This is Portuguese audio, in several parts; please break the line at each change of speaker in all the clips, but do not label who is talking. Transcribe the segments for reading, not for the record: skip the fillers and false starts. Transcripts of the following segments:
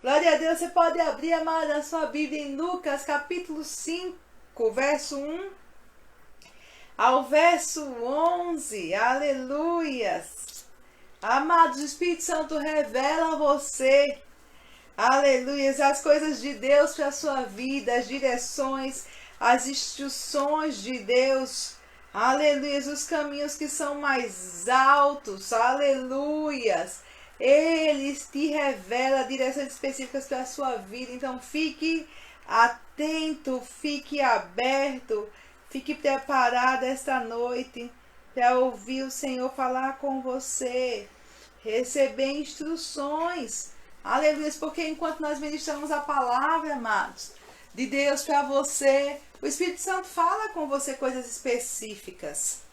Glória a Deus, você pode abrir, amada, a sua Bíblia em Lucas, capítulo 5, verso 1 ao verso 11. Aleluias. Amados, o Espírito Santo revela a você, aleluias, as coisas de Deus para a sua vida, as direções, as instruções de Deus, aleluias, os caminhos que são mais altos, aleluias. Ele te revela direções específicas para a sua vida. Então fique atento, fique aberto, fique preparado esta noite para ouvir o Senhor falar com você, receber instruções. Aleluia, porque enquanto nós ministramos a palavra, amados, de Deus para você, o Espírito Santo fala com você coisas específicas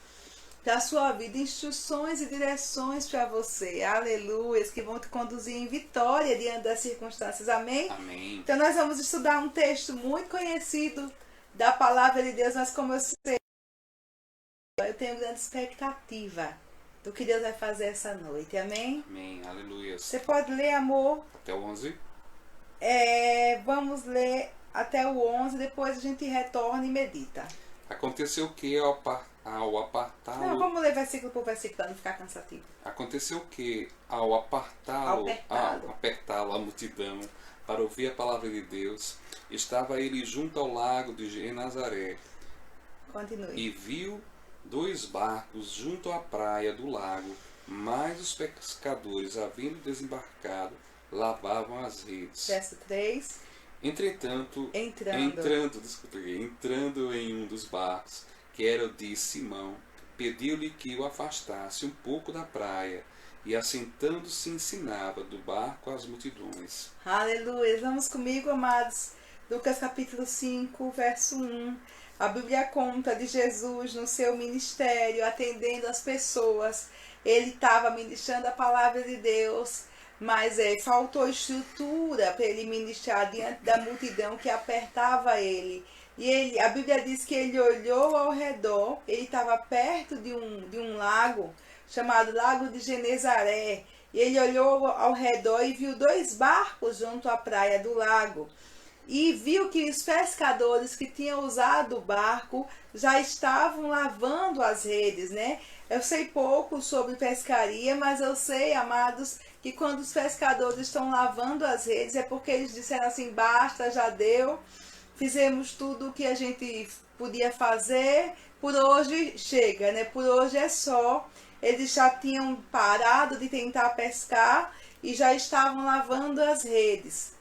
da sua vida, instruções e direções para você, aleluia, que vão te conduzir em vitória diante das circunstâncias, amém?
Amém.
Então nós vamos estudar um texto muito conhecido da palavra de Deus, mas como eu sei, eu tenho grande expectativa do que Deus vai fazer essa noite, amém?
Amém, aleluia.
Você pode ler, amor?
Até o 11?
Vamos ler até o 11, depois a gente retorna e medita.
Aconteceu que ao apartá-lo...
Não, vamos ler versículo por versículo para não ficar cansativo.
Aconteceu que ao apertá-lo a multidão para ouvir a palavra de Deus, estava ele junto ao lago de Genezaré.
Continue.
E viu 2 barcos junto à praia do lago, mas os pescadores, havendo desembarcado, lavavam as redes.
Verso 3.
Entretanto, entrando em um dos barcos, que era o de Simão, pediu-lhe que o afastasse um pouco da praia, e assentando-se ensinava do barco às multidões.
Aleluia. Vamos comigo, amados. Lucas capítulo 5, verso 1. A Bíblia conta de Jesus no seu ministério, atendendo as pessoas. Ele estava ministrando a palavra de Deus, mas faltou estrutura para ele ministrar diante da multidão que apertava ele. E a Bíblia diz que ele olhou ao redor, ele estava perto de um lago, chamado Lago de Genezaré, e ele olhou ao redor e viu 2 barcos junto à praia do lago. E viu que os pescadores que tinham usado o barco já estavam lavando as redes, né? Eu sei pouco sobre pescaria, mas eu sei, amados, que quando os pescadores estão lavando as redes é porque eles disseram assim, basta, já deu, fizemos tudo o que a gente podia fazer, por hoje chega, né? Por hoje é só. Eles já tinham parado de tentar pescar e já estavam lavando as redes.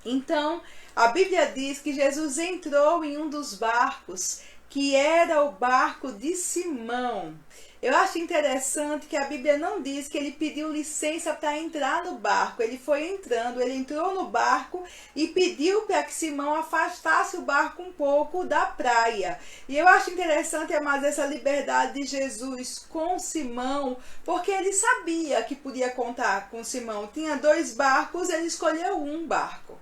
Então, a Bíblia diz que Jesus entrou em um dos barcos, que era o barco de Simão. Eu acho interessante que a Bíblia não diz que ele pediu licença para entrar no barco. Ele foi entrando, ele entrou no barco e pediu para que Simão afastasse o barco um pouco da praia. E eu acho interessante, amados, essa liberdade de Jesus com Simão, porque ele sabia que podia contar com Simão. Tinha 2 barcos, ele escolheu um barco.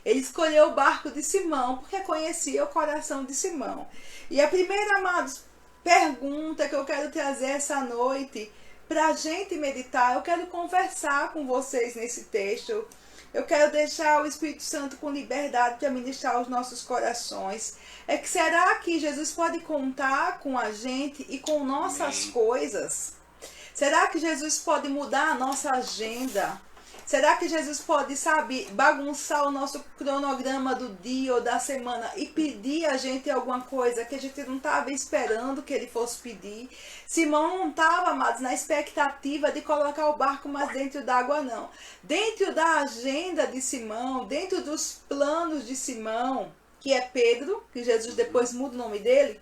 Ele escolheu o barco de Simão, porque conhecia o coração de Simão. E a primeira, amados, pergunta que eu quero trazer essa noite para a gente meditar, eu quero conversar com vocês nesse texto. Eu quero deixar o Espírito Santo com liberdade para ministrar os nossos corações. É que será que Jesus pode contar com a gente e com nossas coisas? Será que Jesus pode mudar a nossa agenda? Será que Jesus pode, bagunçar o nosso cronograma do dia ou da semana e pedir a gente alguma coisa que a gente não estava esperando que ele fosse pedir? Simão não estava, amados, na expectativa de colocar o barco mais dentro d'água, não. Dentro da agenda de Simão, dentro dos planos de Simão, que é Pedro, que Jesus depois muda o nome dele,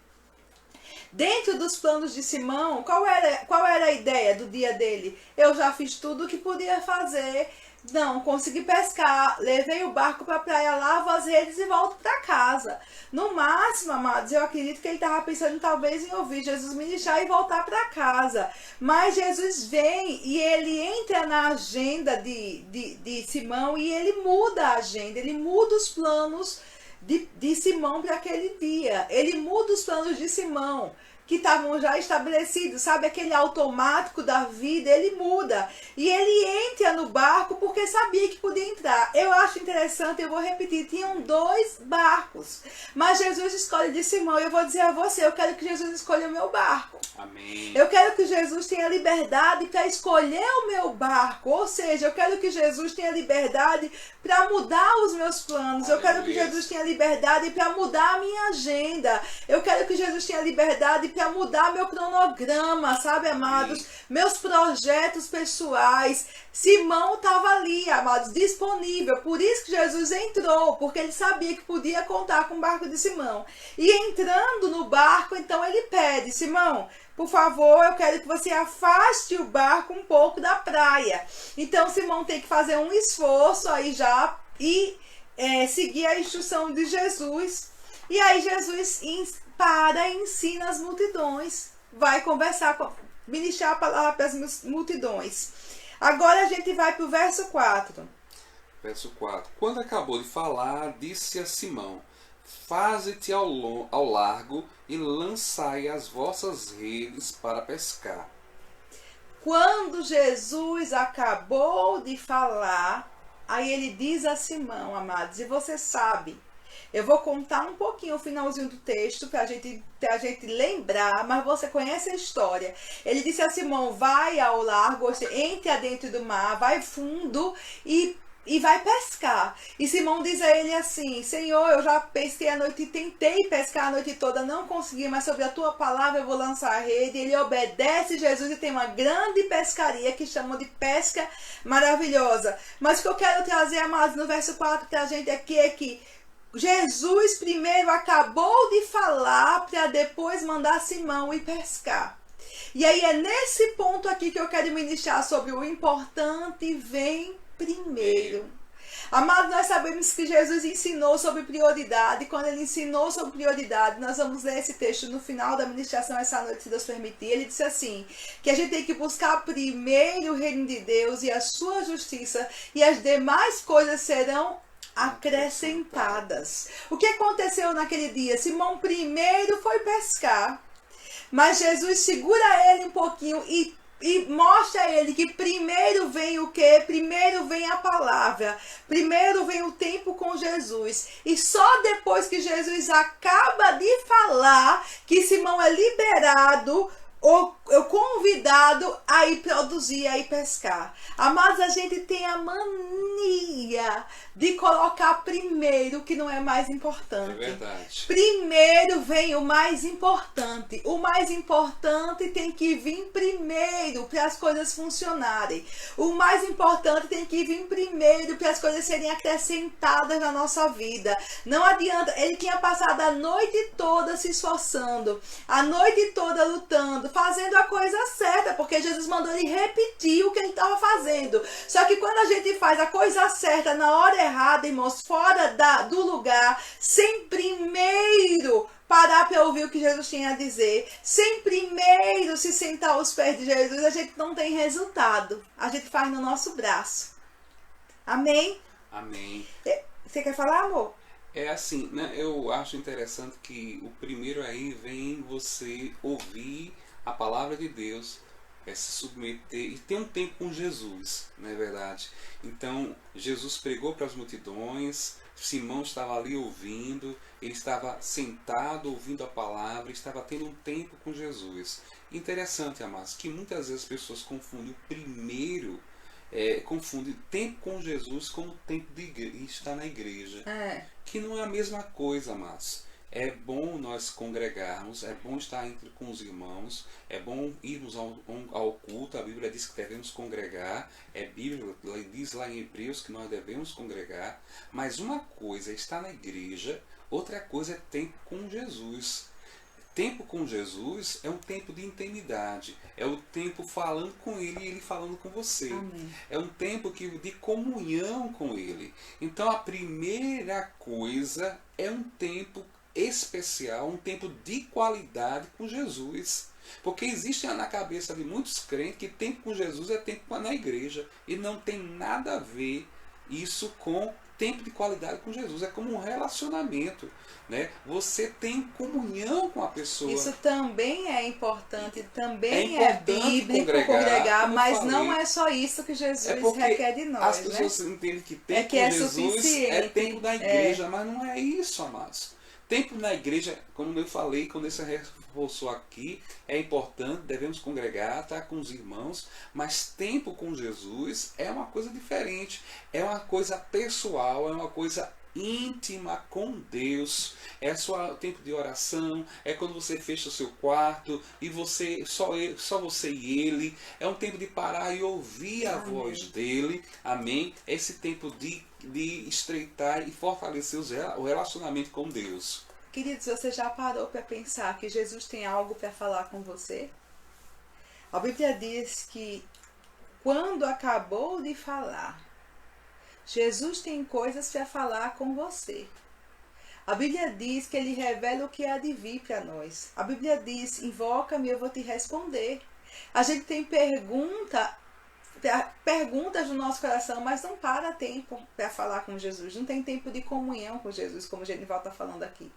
dentro dos planos de Simão, qual era a ideia do dia dele? Eu já fiz tudo o que podia fazer, não consegui pescar, levei o barco para a praia, lavo as redes e volto para casa. No máximo, amados, eu acredito que ele estava pensando talvez em ouvir Jesus ministrar e voltar para casa. Mas Jesus vem e ele entra na agenda de Simão e ele muda a agenda, ele muda os planos de Simão para aquele dia. Ele muda os planos de Simão. que estavam já estabelecidos, sabe? Aquele automático da vida, ele muda. E ele entra no barco porque sabia que podia entrar. Eu acho interessante, eu vou repetir, tinham 2 barcos. Mas Jesus escolhe de Simão, e eu vou dizer a você, eu quero que Jesus escolha o meu barco.
Amém.
Eu quero que Jesus tenha liberdade para escolher o meu barco. Ou seja, eu quero que Jesus tenha liberdade para mudar os meus planos. Eu quero que Jesus tenha liberdade para mudar a minha agenda. Eu quero que Jesus tenha liberdade para mudar meu cronograma, sabe, amados? Meus projetos pessoais. Simão estava ali, amados, disponível. Por isso que Jesus entrou, porque ele sabia que podia contar com o barco de Simão. E entrando no barco, então ele pede: Simão, por favor, eu quero que você afaste o barco um pouco da praia. Então Simão tem que fazer um esforço aí já e seguir a instrução de Jesus. E aí Jesus para e ensina as multidões. Vai conversar, ministrar a palavra para as multidões. Agora a gente vai para o verso 4.
Verso 4. Quando acabou de falar, disse a Simão: Faze-te ao largo e lançai as vossas redes para pescar.
Quando Jesus acabou de falar, aí ele diz a Simão, amados, e você sabe, eu vou contar um pouquinho o finalzinho do texto para a gente lembrar, mas você conhece a história. Ele disse a Simão: vai ao largo, entre adentro do mar, vai fundo e vai pescar. E Simão diz a ele assim: Senhor, eu já pesquei a noite, tentei pescar a noite toda, não consegui, mas sobre a tua palavra eu vou lançar a rede. Ele obedece Jesus e tem uma grande pescaria que chamam de pesca maravilhosa. Mas o que eu quero trazer, amados, no verso 4 para a gente aqui é que Jesus primeiro acabou de falar para depois mandar Simão ir pescar. E aí é nesse ponto aqui que eu quero ministrar sobre o importante vem primeiro. Amados, nós sabemos que Jesus ensinou sobre prioridade. Quando ele ensinou sobre prioridade, nós vamos ler esse texto no final da ministração essa noite, se Deus permitir. Ele disse assim, que a gente tem que buscar primeiro o reino de Deus e a sua justiça, e as demais coisas serão acrescentadas. O que aconteceu naquele dia? Simão primeiro foi pescar, mas Jesus segura ele um pouquinho e mostra a ele que primeiro vem o quê? Primeiro vem a palavra, primeiro vem o tempo com Jesus, e só depois que Jesus acaba de falar que Simão é liberado ou convidado a ir produzir, a ir pescar. Amados, a gente tem a mania de colocar primeiro o que não é mais importante.
É verdade.
Primeiro vem o mais importante. O mais importante tem que vir primeiro para as coisas funcionarem. O mais importante tem que vir primeiro para as coisas serem acrescentadas na nossa vida. Não adianta. Ele tinha passado a noite toda se esforçando, a noite toda lutando, fazendo a coisa certa, porque Jesus mandou ele repetir o que ele estava fazendo. Só que quando a gente faz a coisa certa na hora errada, irmãos, fora do lugar, sem primeiro parar para ouvir o que Jesus tinha a dizer, sem primeiro se sentar aos pés de Jesus, a gente não tem resultado. A gente faz no nosso braço. Amém?
Amém.
Você quer falar, amor?
É assim, né? Eu acho interessante que o primeiro aí vem você ouvir a palavra de Deus, se submeter e ter um tempo com Jesus, não é verdade? Então, Jesus pregou para as multidões, Simão estava ali ouvindo, ele estava sentado ouvindo a palavra, estava tendo um tempo com Jesus. Interessante, amados, que muitas vezes as pessoas confundem o primeiro, confundem tempo com Jesus com o tempo de estar na igreja. Que não é a mesma coisa, amados. É bom nós congregarmos, é bom estar com os irmãos, é bom irmos ao culto. A Bíblia diz que devemos congregar, Bíblia diz lá em Hebreus que nós devemos congregar, mas uma coisa é estar na igreja, outra coisa é tempo com Jesus. Tempo com Jesus é um tempo de intimidade, é o tempo falando com Ele e Ele falando com você.
Amém.
É um tempo de comunhão com Ele. Então a primeira coisa é um tempo especial, um tempo de qualidade com Jesus. Porque existe na cabeça de muitos crentes que tempo com Jesus é tempo na igreja. E não tem nada a ver isso com tempo de qualidade com Jesus. É como um relacionamento, né? Você tem comunhão com a pessoa.
Isso também é importante, também é bíblico congregar, mas não é só isso que Jesus requer de nós.
As pessoas entendem que tempo com Jesus é tempo na igreja, mas não é isso, amados. Tempo na igreja, como eu falei, quando esse reforçou aqui, é importante, devemos congregar, estar com os irmãos, mas tempo com Jesus é uma coisa diferente, é uma coisa pessoal, é uma coisa íntima com Deus. É só tempo de oração, é quando você fecha o seu quarto e você só você e ele. É um tempo de parar e ouvir a voz dele. Amém? Esse tempo de estreitar e fortalecer o relacionamento com Deus.
Queridos, você já parou para pensar que Jesus tem algo para falar com você? A Bíblia diz que quando acabou de falar, Jesus tem coisas para falar com você. A Bíblia diz que Ele revela o que há de vir para nós. A Bíblia diz, invoca-me, eu vou te responder. A gente tem perguntas no nosso coração, mas não para tempo para falar com Jesus. Não tem tempo de comunhão com Jesus, como o Genival está falando aqui.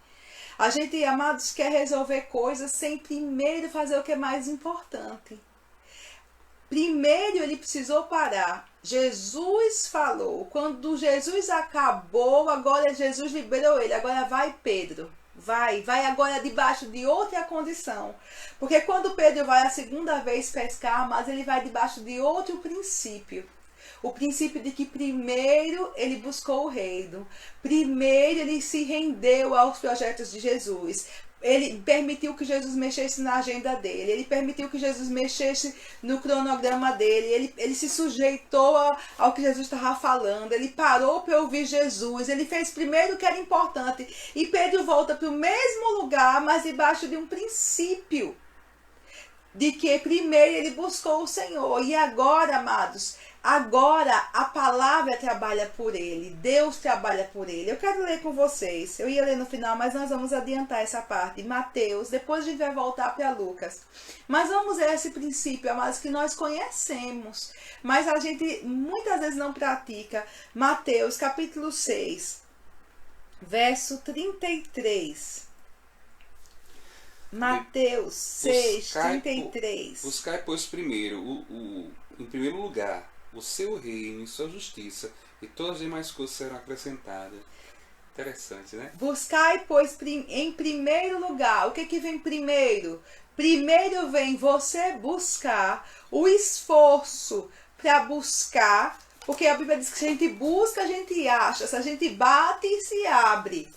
A gente, amados, quer resolver coisas sem primeiro fazer o que é mais importante. Primeiro ele precisou parar. Jesus falou. Quando Jesus acabou, agora Jesus liberou ele. Agora vai, Pedro. Vai agora debaixo de outra condição. Porque quando Pedro vai a segunda vez pescar, mas ele vai debaixo de outro princípio. O princípio de que primeiro ele buscou o reino. Primeiro ele se rendeu aos projetos de Jesus. Ele permitiu que Jesus mexesse na agenda dele. Ele permitiu que Jesus mexesse no cronograma dele. Ele se sujeitou ao que Jesus estava falando. Ele parou para ouvir Jesus. Ele fez primeiro o que era importante. E Pedro volta para o mesmo lugar, mas debaixo de um princípio. De que primeiro ele buscou o Senhor. E agora, amados, agora a palavra trabalha por ele. Deus trabalha por ele. Eu quero ler com vocês. Eu ia ler no final, mas nós vamos adiantar essa parte. Mateus, depois a gente vai voltar para Lucas. Mas vamos ver esse princípio, amados, que nós conhecemos. Mas a gente muitas vezes não pratica. Mateus, capítulo 6, verso 33. Mateus 6, 33.
Buscai, pois, primeiro, em primeiro lugar, o seu reino e sua justiça, e todas as demais coisas serão acrescentadas. Interessante, né?
Buscai, pois, em primeiro lugar. O que vem primeiro? Primeiro vem você buscar o esforço para buscar, porque a Bíblia diz que se a gente busca, a gente acha. Se a gente bate, se abre.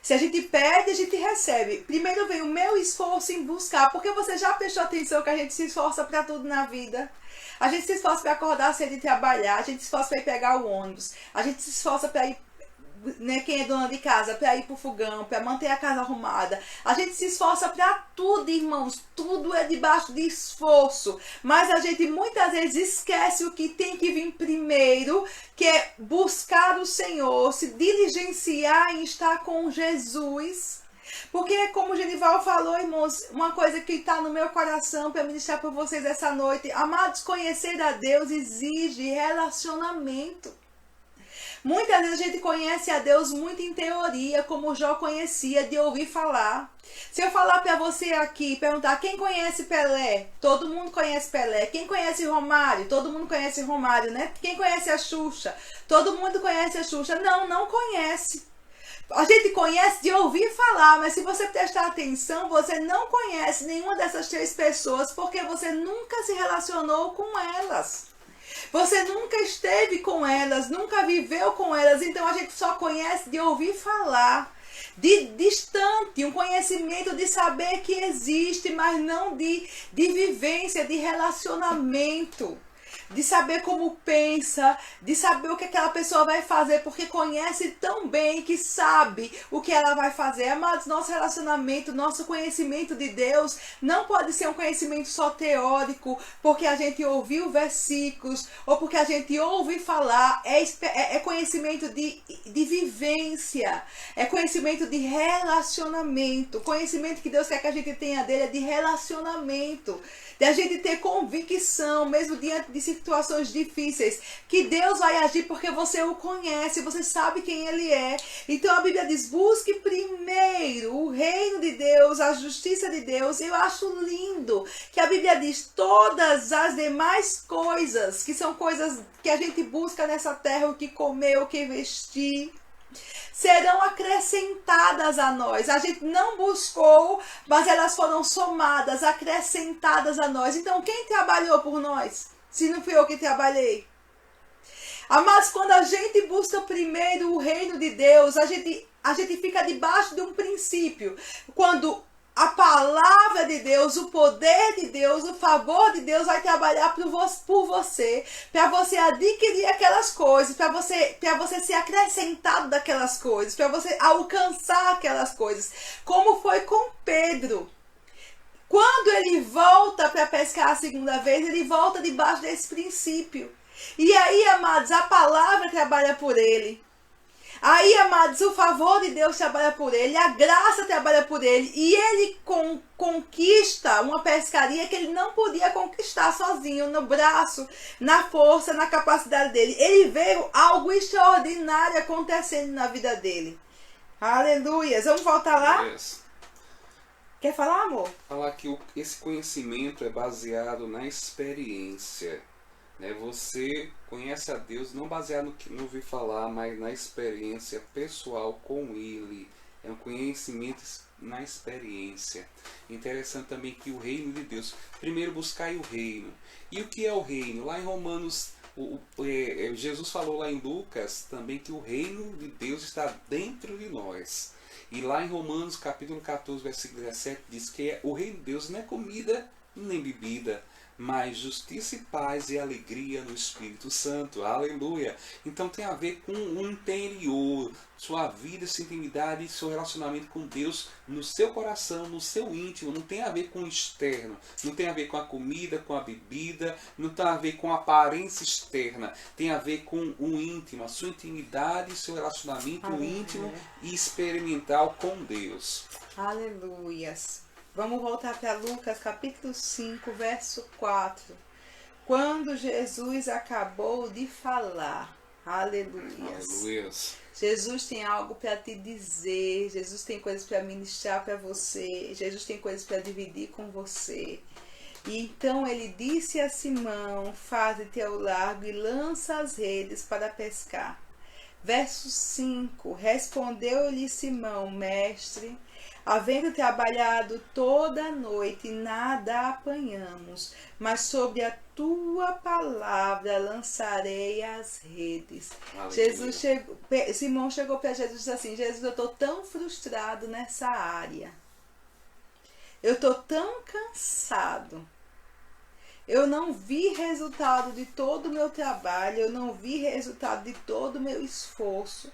Se a gente pede, a gente recebe. Primeiro vem o meu esforço em buscar, porque você já prestou atenção que a gente se esforça para tudo na vida. A gente se esforça para acordar cedo e trabalhar, a gente se esforça para ir pegar o ônibus, a gente se esforça para ir, né, quem é dona de casa, para ir pro fogão, para manter a casa arrumada. A gente se esforça para tudo, irmãos, tudo é debaixo de esforço. Mas a gente muitas vezes esquece o que tem que vir primeiro, que é buscar o Senhor, se diligenciar em estar com Jesus. Porque, como o Genival falou, irmãos, uma coisa que está no meu coração para ministrar para vocês essa noite, amados, conhecer a Deus exige relacionamento. Muitas vezes a gente conhece a Deus muito em teoria, como Jó conhecia, de ouvir falar. Se eu falar para você aqui, perguntar quem conhece Pelé, todo mundo conhece Pelé. Quem conhece Romário? Todo mundo conhece Romário, né? Quem conhece a Xuxa? Todo mundo conhece a Xuxa. Não conhece. A gente conhece de ouvir falar, mas se você prestar atenção, você não conhece nenhuma dessas três pessoas, porque você nunca se relacionou com elas. Você nunca esteve com elas, nunca viveu com elas, então a gente só conhece de ouvir falar, de distante, um conhecimento de saber que existe, mas não de vivência, de relacionamento, de saber como pensa, de saber o que aquela pessoa vai fazer, porque conhece tão bem que sabe o que ela vai fazer. Amados, nosso relacionamento, nosso conhecimento de Deus não pode ser um conhecimento só teórico, porque a gente ouviu versículos, ou porque a gente ouve falar, é conhecimento de de vivência, é conhecimento de relacionamento. O conhecimento que Deus quer que a gente tenha dele é de relacionamento, de a gente ter convicção, mesmo diante de situações difíceis, que Deus vai agir porque você o conhece, você sabe quem ele é. Então a Bíblia diz, busque primeiro o reino de Deus, a justiça de Deus. Eu acho lindo que a Bíblia diz, todas as demais coisas, que são coisas que a gente busca nessa terra, o que comer, o que vestir, serão acrescentadas a nós. A gente não buscou, mas elas foram somadas, acrescentadas a nós. Então, quem trabalhou por nós? Se não fui eu que trabalhei. Mas quando a gente busca primeiro o reino de Deus, a gente fica debaixo de um princípio. Quando a palavra de Deus, o poder de Deus, o favor de Deus vai trabalhar por você, para você adquirir aquelas coisas, para você ser acrescentado daquelas coisas, para você alcançar aquelas coisas. Como foi com Pedro. Quando ele volta para pescar a segunda vez, ele volta debaixo desse princípio. E aí, amados, a palavra trabalha por ele. Aí, amados, o favor de Deus trabalha por ele, a graça trabalha por ele, e ele conquista uma pescaria que ele não podia conquistar sozinho, no braço, na força, na capacidade dele. Ele vê algo extraordinário acontecendo na vida dele. Aleluia! Vamos voltar lá?
Yes.
Quer falar, amor?
Falar que esse conhecimento é baseado na experiência. Você conhece a Deus não baseado no que não ouvi falar, mas na experiência pessoal com Ele. É um conhecimento na experiência. Interessante também que o reino de Deus, primeiro buscai o reino. E o que é o reino? Lá em Romanos, Jesus falou lá em Lucas também que o reino de Deus está dentro de nós. E lá em Romanos capítulo 14, versículo 17, diz que o reino de Deus não é comida nem bebida, mas justiça e paz e alegria no Espírito Santo. Aleluia! Então tem a ver com o interior, sua vida, sua intimidade, seu relacionamento com Deus no seu coração, no seu íntimo. Não tem a ver com o externo, não tem a ver com a comida, com a bebida, não tem a ver com a aparência externa. Tem a ver com o íntimo, a sua intimidade, seu relacionamento íntimo e experimental com Deus.
Aleluias! Vamos voltar para Lucas capítulo 5, verso 4. Quando Jesus acabou de falar. Aleluias. Jesus tem algo para te dizer. Jesus tem coisas para ministrar para você. Jesus tem coisas para dividir com você. E então ele disse a Simão, faze-te ao largo e lança as redes para pescar. Verso 5. Respondeu-lhe Simão, mestre, havendo trabalhado toda a noite, nada apanhamos, mas sobre a tua palavra lançarei as redes. Simão chegou para Jesus e disse assim, Jesus, eu estou tão frustrado nessa área. Eu estou tão cansado. Eu não vi resultado de todo o meu trabalho, eu não vi resultado de todo o meu esforço.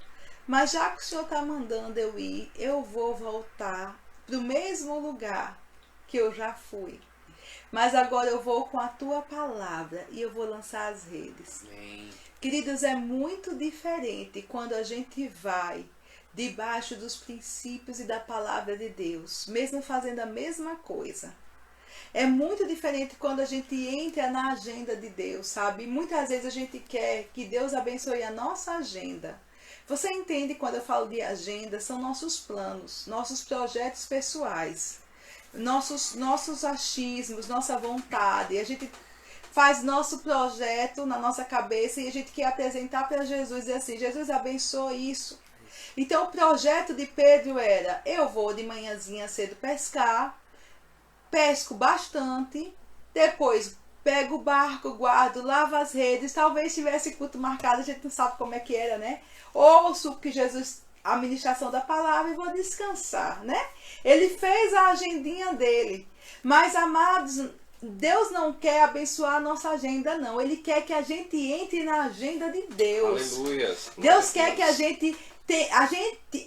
Mas já que o Senhor está mandando eu ir, eu vou voltar para o mesmo lugar que eu já fui. Mas agora eu vou com a tua palavra e eu vou lançar as redes.
Amém.
Queridos, é muito diferente quando a gente vai debaixo dos princípios e da palavra de Deus, mesmo fazendo a mesma coisa. É muito diferente quando a gente entra na agenda de Deus, sabe? Muitas vezes a gente quer que Deus abençoe a nossa agenda. Você entende quando eu falo de agenda? São nossos planos, nossos projetos pessoais, nossos achismos, nossa vontade. A gente faz nosso projeto na nossa cabeça e a gente quer apresentar para Jesus e assim, Jesus abençoa isso. Então o projeto de Pedro era, eu vou de manhãzinha cedo pescar, pesco bastante, depois pego o barco, guardo, lavo as redes, talvez tivesse culto marcado, a gente não sabe como é que era, né? Ouço que Jesus, a ministração da palavra, e vou descansar, né? Ele fez a agendinha dele. Mas, amados, Deus não quer abençoar a nossa agenda, não. Ele quer que a gente entre na agenda de Deus.
Aleluia.
Deus quer que a gente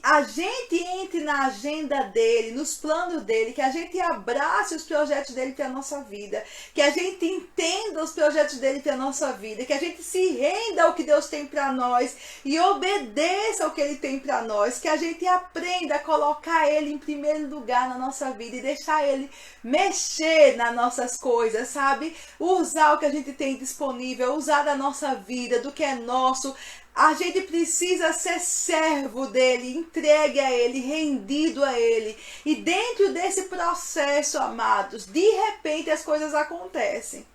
a gente entre na agenda dele, nos planos dele, que a gente abrace os projetos dele para a nossa vida, que a gente entenda os projetos dele para a nossa vida, que a gente se renda ao que Deus tem para nós e obedeça ao que ele tem para nós, que a gente aprenda a colocar ele em primeiro lugar na nossa vida e deixar ele mexer nas nossas coisas, sabe? Usar o que a gente tem disponível, usar da nossa vida, do que é nosso. A gente precisa ser servo dele, entregue a ele, rendido a ele. E dentro desse processo, amados, de repente as coisas acontecem.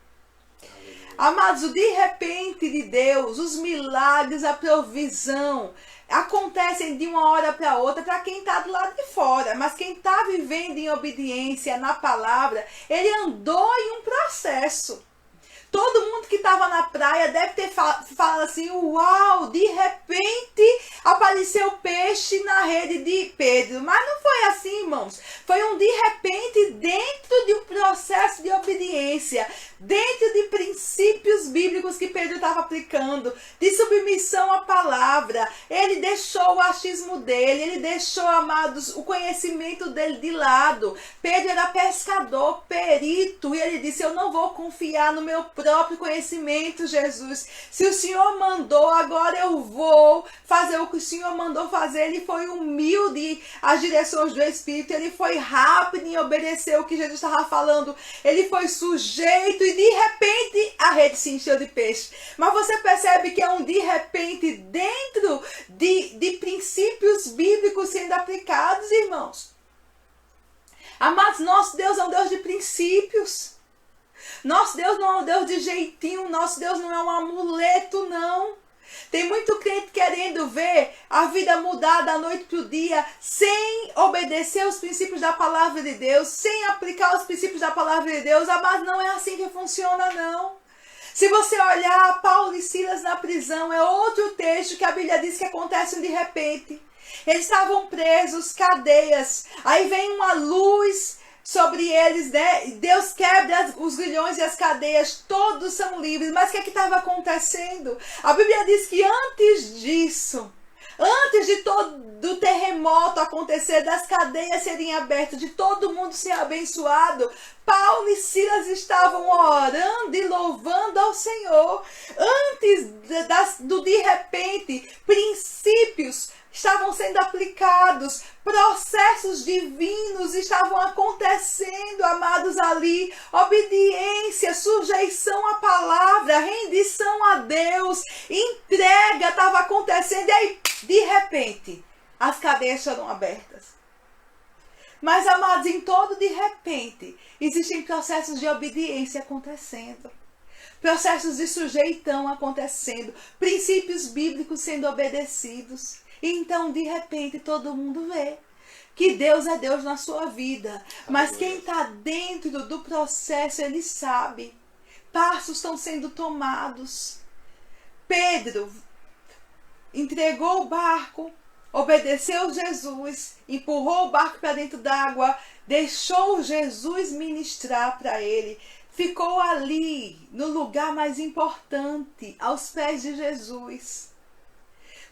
Amados, o de repente de Deus, os milagres, a provisão, acontecem de uma hora para outra para quem está do lado de fora. Mas quem está vivendo em obediência na palavra, ele andou em um processo. Todo mundo que estava na praia deve ter falado assim, uau, de repente apareceu peixe na rede de Pedro. Mas não foi assim, irmãos. Foi um de repente dentro de um processo de obediência, dentro de princípios bíblicos que Pedro estava aplicando, de submissão à palavra. Ele deixou o achismo dele, ele deixou, amados, o conhecimento dele de lado. Pedro era pescador, perito, e ele disse, eu não vou confiar no meu próprio conhecimento, Jesus. Se o Senhor mandou, agora eu vou fazer o que o Senhor mandou fazer. Ele foi humilde às direções do Espírito, ele foi rápido em obedecer o que Jesus estava falando, ele foi sujeito e de repente a rede se encheu de peixe. Mas você percebe que é um de repente dentro de princípios bíblicos sendo aplicados, irmãos. Amados, nosso Deus é um Deus de princípios. Nosso Deus não é um Deus de jeitinho, nosso Deus não é um amuleto, não. Tem muito crente querendo ver a vida mudar da noite para o dia, sem obedecer os princípios da palavra de Deus, sem aplicar os princípios da palavra de Deus. Mas não é assim que funciona, não. Se você olhar Paulo e Silas na prisão, é outro texto que a Bíblia diz que acontece de repente. Eles estavam presos, cadeias, aí vem uma luz sobre eles, né? Deus quebra os grilhões e as cadeias, todos são livres. Mas o que estava acontecendo? A Bíblia diz que antes disso, antes de do terremoto acontecer, das cadeias serem abertas, de todo mundo ser abençoado, Paulo e Silas estavam orando e louvando ao Senhor. Antes do de repente, princípios estavam sendo aplicados, processos divinos estavam acontecendo, amados, ali. Obediência, sujeição à palavra, rendição a Deus, entrega estava acontecendo. E aí, de repente, as cadeias foram abertas. Mas, amados, em todo de repente, existem processos de obediência acontecendo. Processos de sujeitão acontecendo. Princípios bíblicos sendo obedecidos. Então, de repente, todo mundo vê que Deus é Deus na sua vida. Mas quem está dentro do processo, ele sabe. Passos estão sendo tomados. Pedro entregou o barco, obedeceu Jesus, empurrou o barco para dentro d'água, deixou Jesus ministrar para ele. Ficou ali, no lugar mais importante, aos pés de Jesus.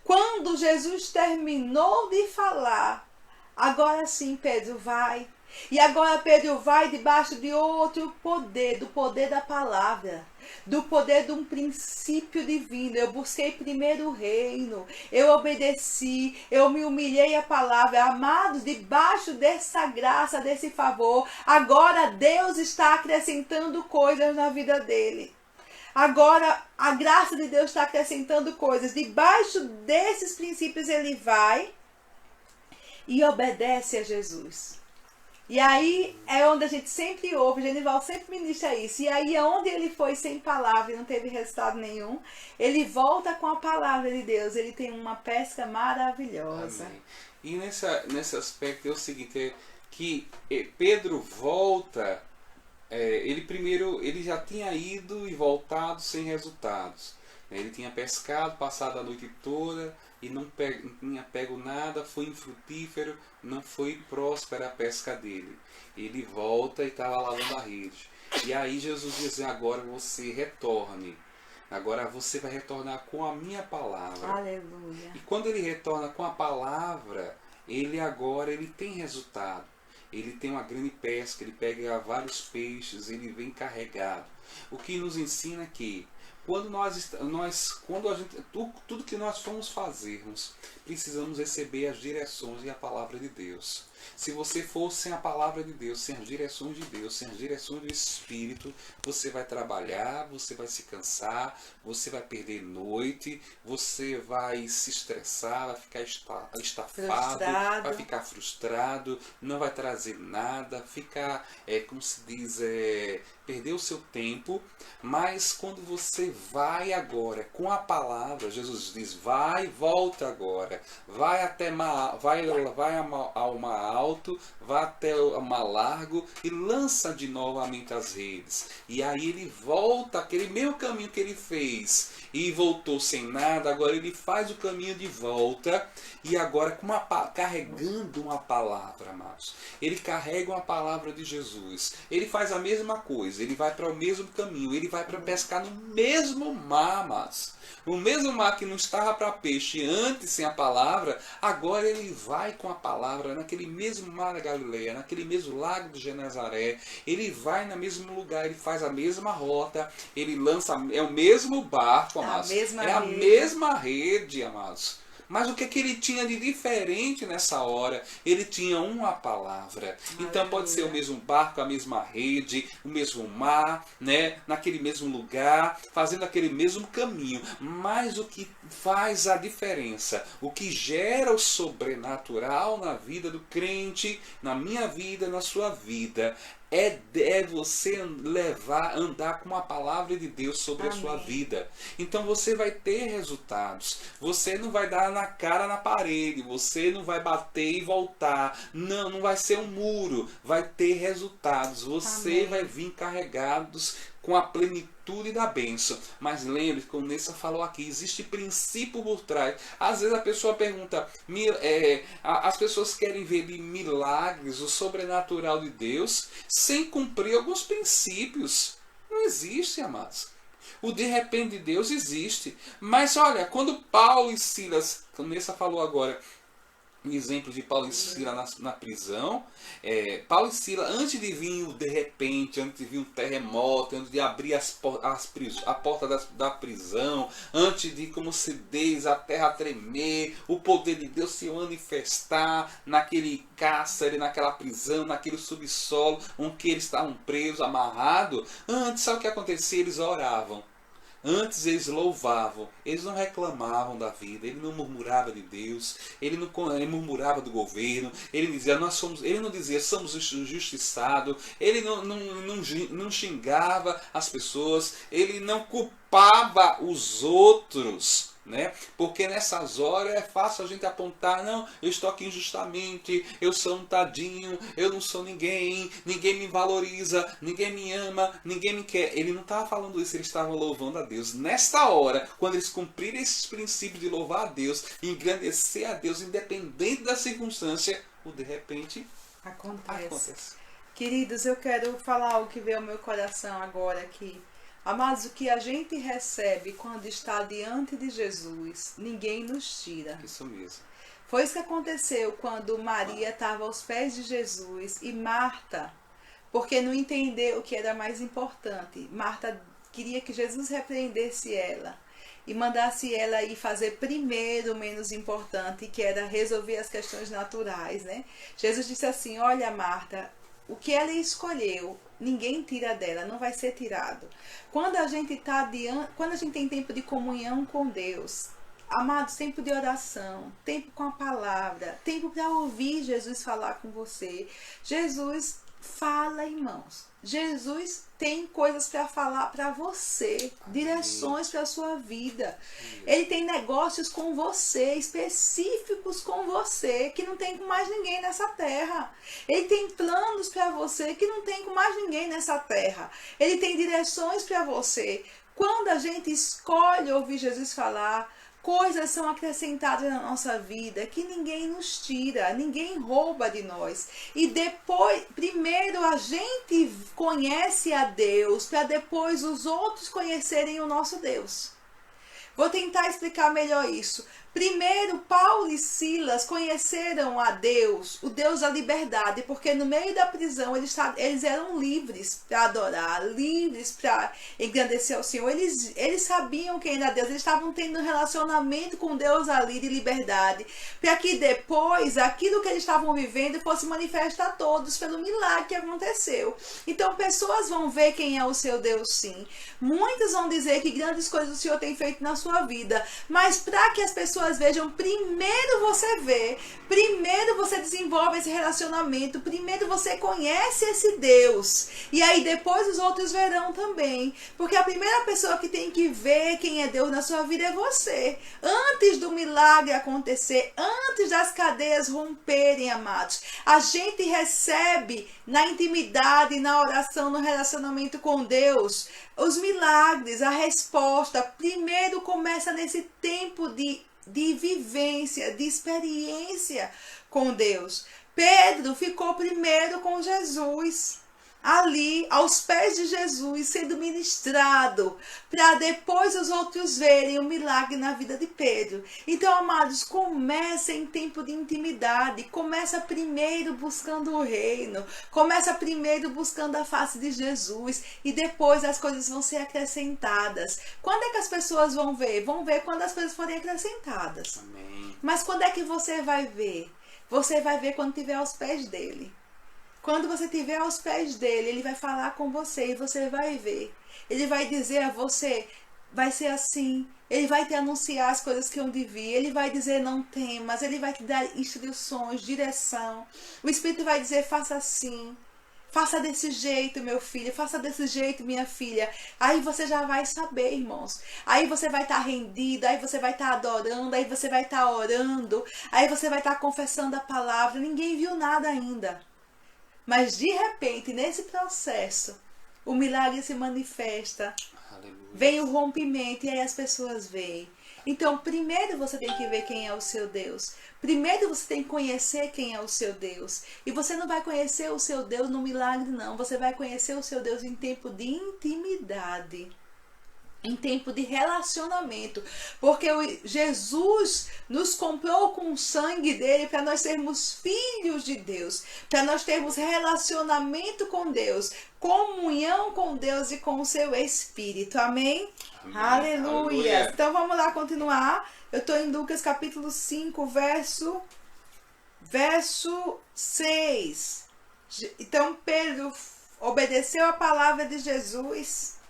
Quando Jesus terminou de falar, agora sim Pedro vai. E agora Pedro vai debaixo de outro poder, do poder da palavra, do poder de um princípio divino. Eu busquei primeiro o reino, eu obedeci, eu me humilhei à palavra. Amados, debaixo dessa graça, desse favor, agora Deus está acrescentando coisas na vida dele. Agora a graça de Deus está acrescentando coisas. Debaixo desses princípios ele vai e obedece a Jesus. E aí é onde a gente sempre ouve, o Genival sempre ministra isso. E aí é onde ele foi sem palavra e não teve resultado nenhum, ele volta com a palavra de Deus. Ele tem uma pesca maravilhosa.
Amém. E nesse aspecto é o seguinte, é que Pedro volta, ele já tinha ido e voltado sem resultados. Ele tinha pescado, passado a noite toda e não tinha pego nada, foi infrutífero, não foi próspera a pesca dele. Ele volta e estava lavando a rede. E aí Jesus diz, agora você retorne. Agora você vai retornar com a minha palavra.
Aleluia.
E quando ele retorna com a palavra, ele tem resultado. Ele tem uma grande pesca, ele pega vários peixes, ele vem carregado. O que nos ensina que tudo que nós formos fazermos, precisamos receber as direções e a palavra de Deus. Se você for sem a palavra de Deus, sem as direções de Deus, sem as direções do Espírito, você vai trabalhar, você vai se cansar, você vai perder noite, você vai se estressar, vai ficar estafado, vai ficar frustrado, não vai trazer nada, ficar, como se diz, perder o seu tempo. Mas quando você vai agora com a palavra, Jesus diz, volta agora, vai ao mar alto, vai até o mar largo e lança de novamente as redes. E aí ele volta aquele mesmo caminho que ele fez e voltou sem nada, agora ele faz o caminho de volta e agora carregando uma palavra, amados. Ele carrega uma palavra de Jesus. Ele faz a mesma coisa, ele vai para o mesmo caminho, ele vai para pescar no mesmo mar, amados. O mesmo mar que não estava para peixe antes sem a palavra, agora ele vai com a palavra naquele mesmo mar da Galileia, naquele mesmo lago de Genezaré. Ele vai no mesmo lugar, ele faz a mesma rota, ele lança, é o mesmo barco, amados. É a mesma rede, amados. Mas o que ele tinha de diferente nessa hora? Ele tinha uma palavra. Então pode ser o mesmo barco, a mesma rede, o mesmo mar, né? Naquele mesmo lugar, fazendo aquele mesmo caminho. Mas o que faz a diferença, o que gera o sobrenatural na vida do crente, na minha vida, na sua vida, é você andar com a palavra de Deus sobre a sua vida. Então você vai ter resultados. Você não vai dar na cara na parede. Você não vai bater e voltar. Não vai ser um muro. Vai ter resultados. Você vai vir carregados com a plenitude da bênção. Mas lembre, como Nessa falou aqui, existe princípio por trás. Às vezes a pessoa pergunta, as pessoas querem ver de milagres, o sobrenatural de Deus, sem cumprir alguns princípios. Não existe, amados. O de repente de Deus existe. Mas olha, quando Paulo e Silas, como Nessa falou agora, um exemplo de Paulo e Silas na prisão. Paulo e Silas, antes de vir o de repente, antes de vir um terremoto, antes de abrir a porta da prisão, antes de, como se diz, a terra tremer, o poder de Deus se manifestar naquele cárcere, naquela prisão, naquele subsolo onde eles estavam presos, amarrados. Antes, sabe o que acontecia? Eles oravam. Antes eles louvavam, eles não reclamavam da vida, ele não murmurava de Deus, ele murmurava do governo, ele não dizia somos injustiçados, ele não xingava as pessoas, ele não culpava os outros. Né? Porque nessas horas é fácil a gente apontar, não, eu estou aqui injustamente, eu sou um tadinho, eu não sou ninguém me valoriza, ninguém me ama, ninguém me quer. Ele não estava falando isso, ele estava louvando a Deus. Nesta hora, quando eles cumprirem esses princípios de louvar a Deus, engrandecer a Deus, independente da circunstância, o de repente acontece.
Queridos, eu quero falar o que veio ao meu coração agora aqui. Amados, o que a gente recebe quando está diante de Jesus, ninguém nos tira.
Isso mesmo.
Foi isso que aconteceu quando Maria estava aos pés de Jesus e Marta, porque não entendeu o que era mais importante. Marta queria que Jesus repreendesse ela e mandasse ela ir fazer primeiro o menos importante, que era resolver as questões naturais, né? Jesus disse assim, olha Marta, o que ela escolheu, ninguém tira dela, não vai ser tirado. Quando a gente tem tempo de comunhão com Deus, amados, tempo de oração, tempo com a palavra, tempo para ouvir Jesus falar com você. Jesus fala, irmãos. Jesus tem coisas para falar para você, direções para a sua vida. Ele tem negócios com você, específicos com você, que não tem com mais ninguém nessa terra. Ele tem planos para você que não tem com mais ninguém nessa terra. Ele tem direções para você. Quando a gente escolhe ouvir Jesus falar, coisas são acrescentadas na nossa vida que ninguém nos tira, ninguém rouba de nós. E depois, primeiro a gente conhece a Deus, para depois os outros conhecerem o nosso Deus. Vou tentar explicar melhor isso. Primeiro, Paulo e Silas conheceram a Deus, o Deus da liberdade, porque no meio da prisão eles eram livres para adorar, livres para engrandecer o Senhor. Eles sabiam quem era Deus, eles estavam tendo um relacionamento com Deus ali de liberdade, para que depois aquilo que eles estavam vivendo fosse manifesto a todos pelo milagre que aconteceu. Então, pessoas vão ver quem é o seu Deus, sim. Muitos vão dizer que grandes coisas o Senhor tem feito na sua vida, mas para que as pessoas vejam, primeiro você vê, primeiro você desenvolve esse relacionamento, primeiro você conhece esse Deus, e aí depois os outros verão também, porque a primeira pessoa que tem que ver quem é Deus na sua vida é você, antes do milagre acontecer, antes das cadeias romperem, amados. A gente recebe na intimidade, na oração, no relacionamento com Deus, os milagres, a resposta, primeiro começa nesse tempo de vivência, de experiência com Deus. Pedro ficou primeiro com Jesus, ali aos pés de Jesus, sendo ministrado, para depois os outros verem o milagre na vida de Pedro. Então, amados, começa em tempo de intimidade, começa primeiro buscando o reino, começa primeiro buscando a face de Jesus, e depois as coisas vão ser acrescentadas. Quando é que as pessoas vão ver? Vão ver quando as coisas forem acrescentadas.
Amém.
Mas quando é que você vai ver? Você vai ver quando estiver aos pés dele. Quando você estiver aos pés dele, ele vai falar com você e você vai ver. Ele vai dizer a você, vai ser assim. Ele vai te anunciar as coisas que eu devia. Ele vai dizer, não temas. Ele vai te dar instruções, direção. O Espírito vai dizer, faça assim. Faça desse jeito, meu filho. Faça desse jeito, minha filha. Aí você já vai saber, irmãos. Aí você vai estar rendido. Aí você vai estar adorando. Aí você vai estar orando. Aí você vai estar confessando a palavra. Ninguém viu nada ainda. Mas de repente, nesse processo, o milagre se manifesta. Aleluia. Vem o rompimento e aí as pessoas veem. Então, primeiro você tem que ver quem é o seu Deus. Primeiro você tem que conhecer quem é o seu Deus. E você não vai conhecer o seu Deus no milagre, não. Você vai conhecer o seu Deus em tempo de intimidade. Em tempo de relacionamento, porque Jesus nos comprou com o sangue dele para nós sermos filhos de Deus, para nós termos relacionamento com Deus, comunhão com Deus e com o seu Espírito, amém? Amém. Aleluia. Aleluia! Então vamos lá continuar, eu estou em Lucas capítulo 5, verso 6, então Pedro obedeceu a palavra de Jesus.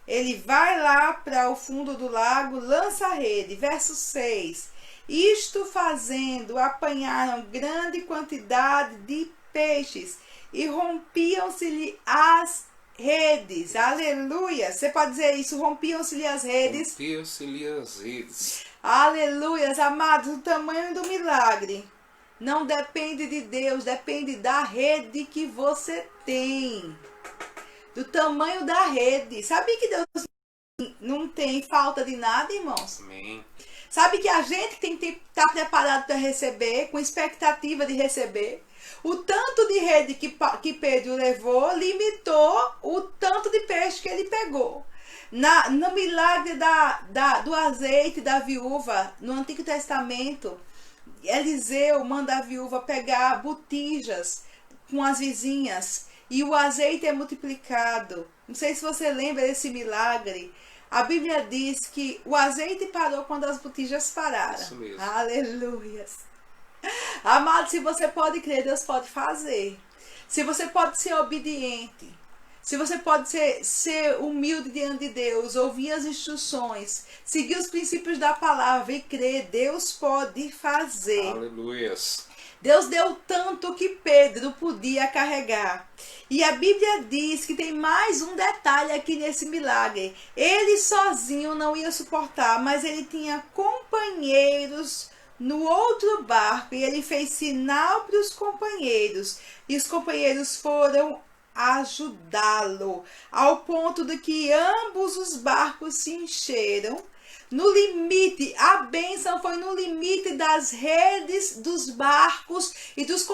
Ele vai lá para o fundo do lago, lança a rede. Verso 6. Isto fazendo, apanharam grande quantidade de peixes e rompiam-se-lhe as redes. Aleluia. Você pode dizer isso, rompiam-se-lhe as redes.
Rompiam-se-lhe as redes.
Aleluia, amados, o tamanho do milagre não depende de Deus, depende da rede que você tem. Do tamanho da rede. Sabe que Deus não tem falta de nada, irmãos?
Amém.
Sabe que a gente tem que estar preparado para receber, com expectativa de receber. O tanto de rede que Pedro levou limitou o tanto de peixe que ele pegou. No milagre do azeite da viúva, no Antigo Testamento, Eliseu manda a viúva pegar botijas com as vizinhas. E o azeite é multiplicado. Não sei se você lembra desse milagre. A Bíblia diz que o azeite parou quando as botijas pararam.
Isso mesmo.
Aleluia. Amado, se você pode crer, Deus pode fazer. Se você pode ser obediente. Se você pode ser humilde diante de Deus, ouvir as instruções, seguir os princípios da palavra e crer, Deus pode fazer.
Aleluia.
Deus deu tanto que Pedro podia carregar. E a Bíblia diz que tem mais um detalhe aqui nesse milagre. Ele sozinho não ia suportar, mas ele tinha companheiros no outro barco. E ele fez sinal para os companheiros. E os companheiros foram ajudá-lo, ao ponto de que ambos os barcos se encheram. no limite, a bênção foi no limite das redes, dos barcos e dos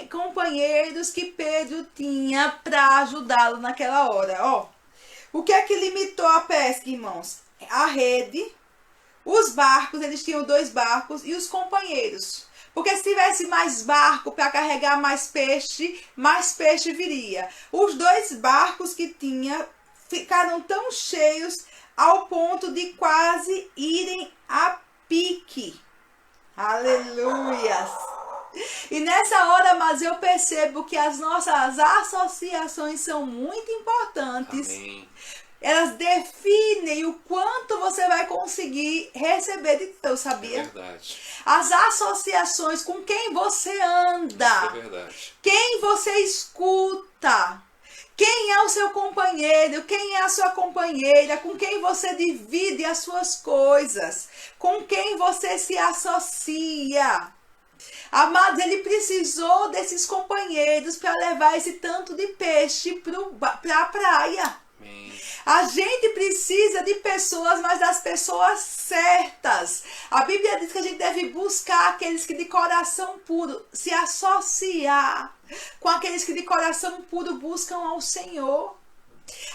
companheiros que Pedro tinha para ajudá-lo naquela hora. Ó, o que é que limitou a pesca, irmãos? A rede, os barcos, eles tinham 2 barcos, e os companheiros. Porque se tivesse mais barco para carregar mais peixe viria. Os 2 barcos que tinha ficaram tão cheios ao ponto de quase irem a pique. Aleluias! E nessa hora, mas eu percebo que as nossas associações são muito importantes.
Amém.
Elas definem o quanto você vai conseguir receber de Deus, sabia?
É verdade.
As associações, com quem você anda,
Isso é verdade.
quem você escuta, quem é o seu companheiro, quem é a sua companheira, com quem você divide as suas coisas, com quem você se associa. Amados, ele precisou desses companheiros para levar esse tanto de peixe para a praia.
Amém.
A gente precisa de pessoas, mas das pessoas certas. A Bíblia diz que a gente deve buscar aqueles que de coração puro, se associar com aqueles que de coração puro buscam ao Senhor.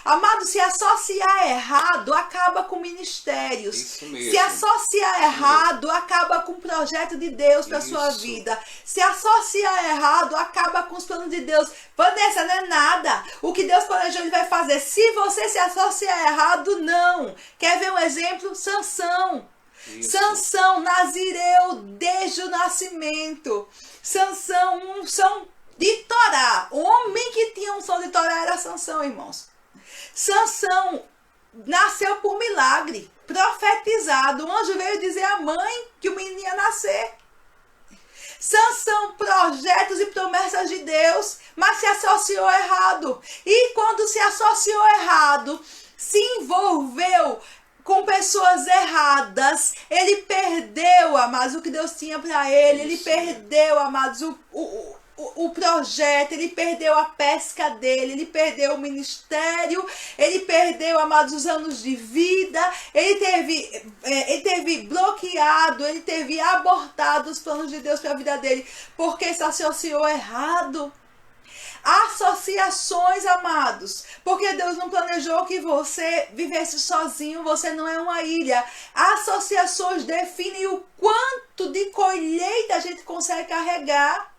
Amado, se associar errado, acaba com ministérios.
Isso mesmo.
Se associar errado, acaba com o projeto de Deus para a sua vida. Se associar errado, acaba com os planos de Deus. Vanessa, não é nada. O que Deus planejou, Ele vai fazer. Se você se associar errado, não. Quer ver um exemplo? Sansão.
Isso.
Sansão, nazireu desde o nascimento. Sansão, unção de Torá. O homem que tinha unção de Torá era Sansão, irmãos. Sansão nasceu por milagre, profetizado. O anjo veio dizer à mãe que o menino ia nascer. Sansão, projetos e promessas de Deus, mas se associou errado. E quando se associou errado, se envolveu com pessoas erradas, ele perdeu, amados, o que Deus tinha para ele. Ele perdeu, amados, o projeto, ele perdeu a pesca dele, ele perdeu o ministério, ele perdeu, amados, os anos de vida, ele teve bloqueado, ele teve abortado os planos de Deus para a vida dele, porque se associou errado. Associações, amados, porque Deus não planejou que você vivesse sozinho, você não é uma ilha. Associações definem o quanto de colheita a gente consegue carregar.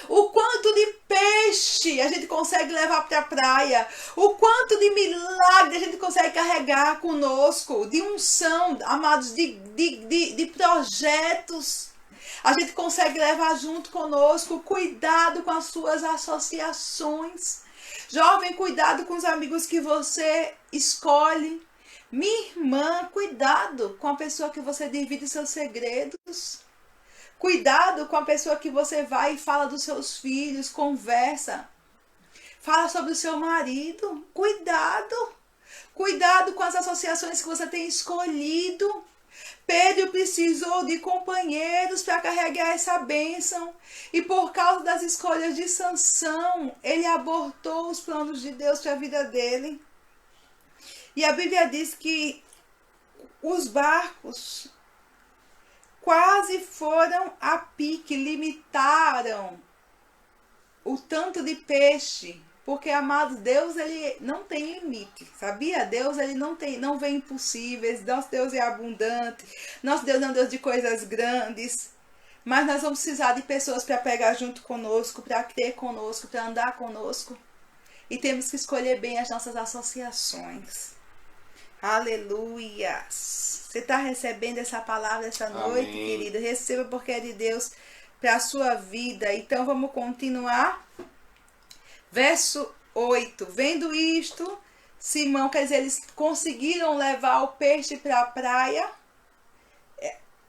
O quanto de peixe a gente consegue levar para a praia. O quanto de milagre a gente consegue carregar conosco. De unção, amados, de projetos. A gente consegue levar junto conosco. Cuidado com as suas associações. Jovem, cuidado com os amigos que você escolhe. Minha irmã, cuidado com a pessoa que você divide seus segredos. Cuidado com a pessoa que você vai e fala dos seus filhos, conversa. Fala sobre o seu marido. Cuidado. Cuidado com as associações que você tem escolhido. Pedro precisou de companheiros para carregar essa bênção. E por causa das escolhas de Sansão, ele abortou os planos de Deus para a vida dele. E a Bíblia diz que os barcos quase foram a pique, limitaram o tanto de peixe, porque, amados, Deus, ele não tem limite, sabia? Deus, ele não vê impossíveis. Nosso Deus é abundante, nosso Deus é um Deus de coisas grandes, mas nós vamos precisar de pessoas para pegar junto conosco, para ter conosco, para andar conosco, e temos que escolher bem as nossas associações. Aleluias! Você está recebendo essa palavra essa noite,
Amém.
querido? Receba porque é de Deus para a sua vida. Então vamos continuar. Verso 8. Vendo isto, Simão, quer dizer, eles conseguiram levar o peixe para a praia.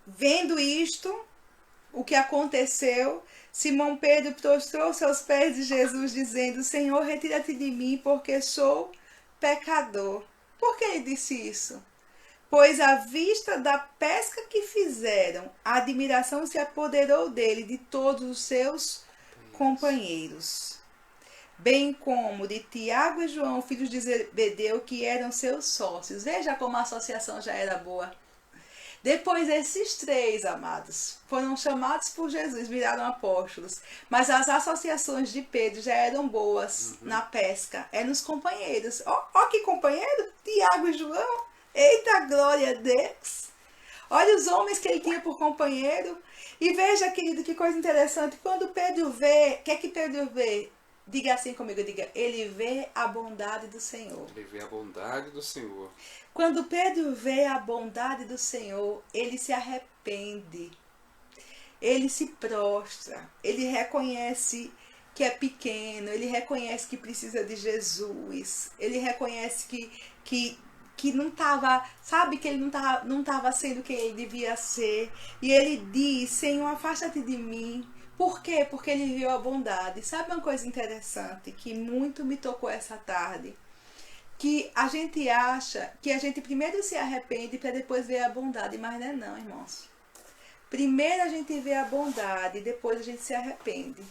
Vendo isto, o que aconteceu, Simão Pedro prostrou-se aos pés de Jesus, dizendo: Senhor, retira-te de mim, porque sou pecador. Por que ele disse isso? Pois à vista da pesca que fizeram, a admiração se apoderou dele de todos os seus companheiros, bem como de Tiago e João, filhos de Zebedeu, que eram seus sócios. Veja como a associação já era boa. Depois esses três, amados, foram chamados por Jesus, viraram apóstolos. Mas as associações de Pedro já eram boas na pesca. Eram os companheiros. Ó que companheiro, Tiago e João. Eita, glória a Deus. Olha os homens que ele tinha por companheiro. E veja, querido, que coisa interessante. Quando Pedro vê, o que é que Pedro vê? Diga assim comigo, diga, ele vê a bondade do Senhor.
Ele vê a bondade do Senhor.
Quando Pedro vê a bondade do Senhor, ele se arrepende. Ele se prostra. Ele reconhece que é pequeno. Ele reconhece que precisa de Jesus. Ele reconhece que não estava, sabe, que ele não tava sendo quem ele devia ser. E ele diz, Senhor, afasta-te de mim. Por quê? Porque ele viu a bondade. Sabe uma coisa interessante que muito me tocou essa tarde? Que a gente acha que a gente primeiro se arrepende para depois ver a bondade, mas não é não, irmãos. Primeiro a gente vê a bondade e depois a gente se arrepende.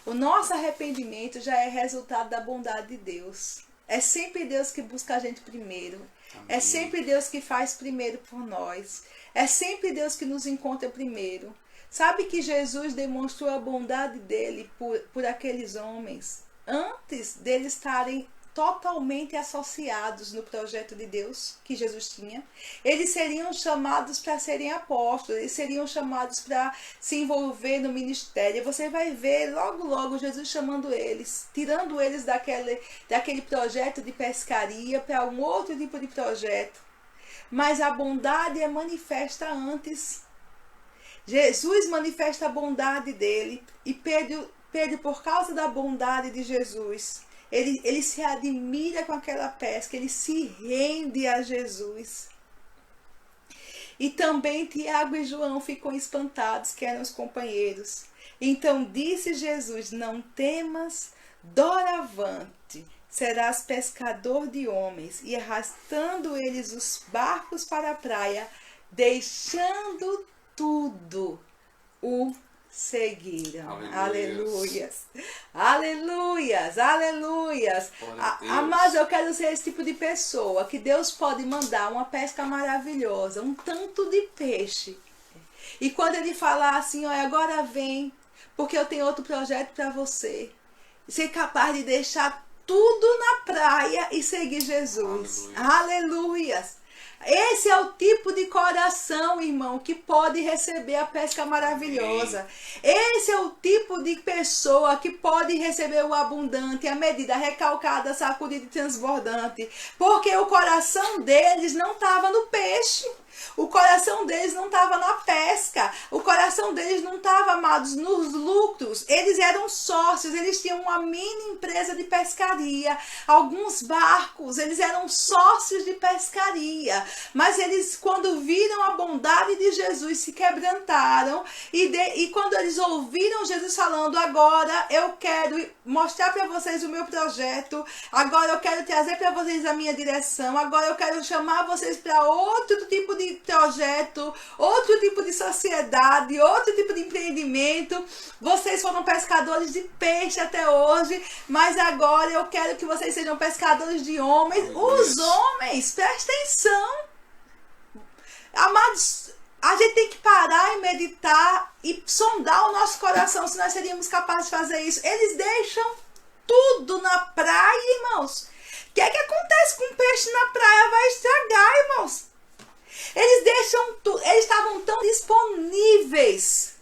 O nosso arrependimento já é resultado da bondade de Deus. É sempre Deus que busca a gente primeiro. Amém. É sempre Deus que faz primeiro por nós. É sempre Deus que nos encontra primeiro. Sabe que Jesus demonstrou a bondade dele por aqueles homens antes deles estarem totalmente associados no projeto de Deus que Jesus tinha. Eles seriam chamados para serem apóstolos, eles seriam chamados para se envolver no ministério. Você vai ver logo logo Jesus chamando eles, tirando eles daquele projeto de pescaria para um outro tipo de projeto. Mas a bondade é manifesta antes. Jesus manifesta a bondade dele e Pedro, por causa da bondade de Jesus, ele se admira com aquela pesca, ele se rende a Jesus. E também Tiago e João ficam espantados, que eram os companheiros. Então disse Jesus, não temas, doravante, serás pescador de homens. E arrastando eles os barcos para a praia, deixando tudo, o seguiram. Aleluias. Aleluias. Aleluias. Mas eu quero ser esse tipo de pessoa que Deus pode mandar uma pesca maravilhosa, um tanto de peixe. E quando ele falar assim, olha, agora vem, porque eu tenho outro projeto para você. Ser capaz de deixar tudo na praia e seguir Jesus. Aleluias. Esse é o tipo de coração, irmão, que pode receber a pesca maravilhosa. Esse é o tipo de pessoa que pode receber o abundante, a medida recalcada, sacudida e transbordante. Porque o coração deles não estava no peixe. O coração deles não estava na pesca. O coração deles não estava, amados, nos lucros. Eles eram sócios, eles tinham uma mini empresa de pescaria. Alguns barcos, eles eram sócios de pescaria. Mas eles, quando viram a bondade de Jesus, se quebrantaram. E quando eles ouviram Jesus falando, agora eu quero mostrar para vocês o meu projeto. Agora eu quero trazer para vocês a minha direção. Agora eu quero chamar vocês para outro tipo de projeto, outro tipo de sociedade, outro tipo de empreendimento. Vocês foram pescadores de peixe até hoje, mas agora eu quero que vocês sejam pescadores de homens. Os homens, presta atenção. Amados, a gente tem que parar e meditar e sondar o nosso coração se nós seríamos capazes de fazer isso. Eles deixam tudo na praia, irmãos. O que é que acontece com peixe na praia? Vai estragar, irmãos. Eles deixam tudo, eles estavam tão disponíveis,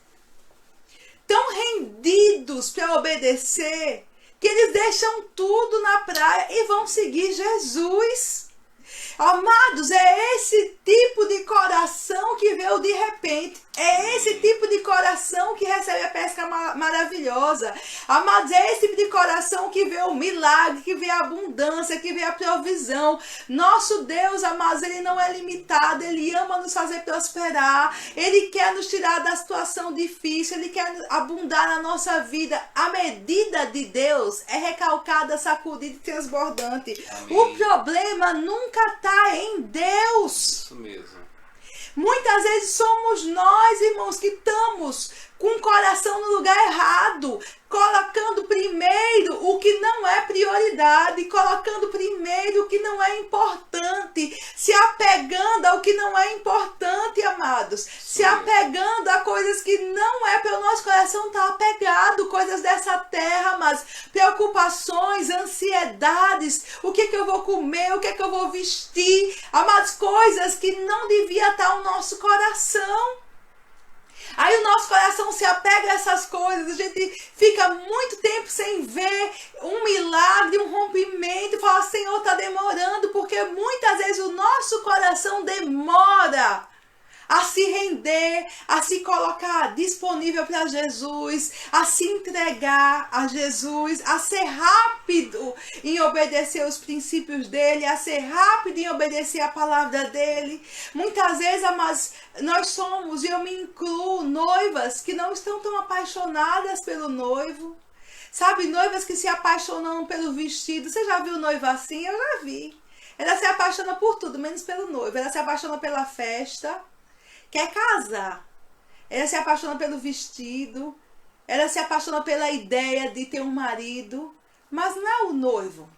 tão rendidos para obedecer, que eles deixam tudo na praia e vão seguir Jesus. Amados, é esse tipo de coração que veio de repente. É esse tipo de coração que recebe a pesca maravilhosa. Amados, é esse tipo de coração que vê o milagre, que vê a abundância, que vê a provisão. Nosso Deus, amados, Ele não é limitado. Ele ama nos fazer prosperar. Ele quer nos tirar da situação difícil. Ele quer abundar na nossa vida. A medida de Deus é recalcada, sacudida e transbordante. Amém. O problema nunca está em Deus.
Isso mesmo.
Muitas vezes somos nós, irmãos, que estamos com o coração no lugar errado. colocando primeiro o que não é prioridade, colocando primeiro o que não é importante, se apegando ao que não é importante, amados, se apegando a coisas que não é para o nosso coração estar apegado, coisas dessa terra, mas preocupações, ansiedades, o que eu vou comer, o que eu vou vestir, amados, coisas que não devia estar no nosso coração. Aí o nosso coração se apega a essas coisas, a gente fica muito tempo sem ver um milagre, um rompimento, e fala, Senhor, está demorando, porque muitas vezes o nosso coração demora a se render, a se colocar disponível para Jesus, a se entregar a Jesus, a ser rápido em obedecer os princípios dele, a ser rápido em obedecer a palavra dele. Muitas vezes, mas nós somos, e eu me incluo, noivas que não estão tão apaixonadas pelo noivo. Sabe, noivas que se apaixonam pelo vestido. Você já viu noiva assim? Eu já vi. Ela se apaixona por tudo, menos pelo noivo. Ela se apaixona pela festa, quer casar. Ela se apaixona pelo vestido, ela se apaixona pela ideia de ter um marido, mas não é o noivo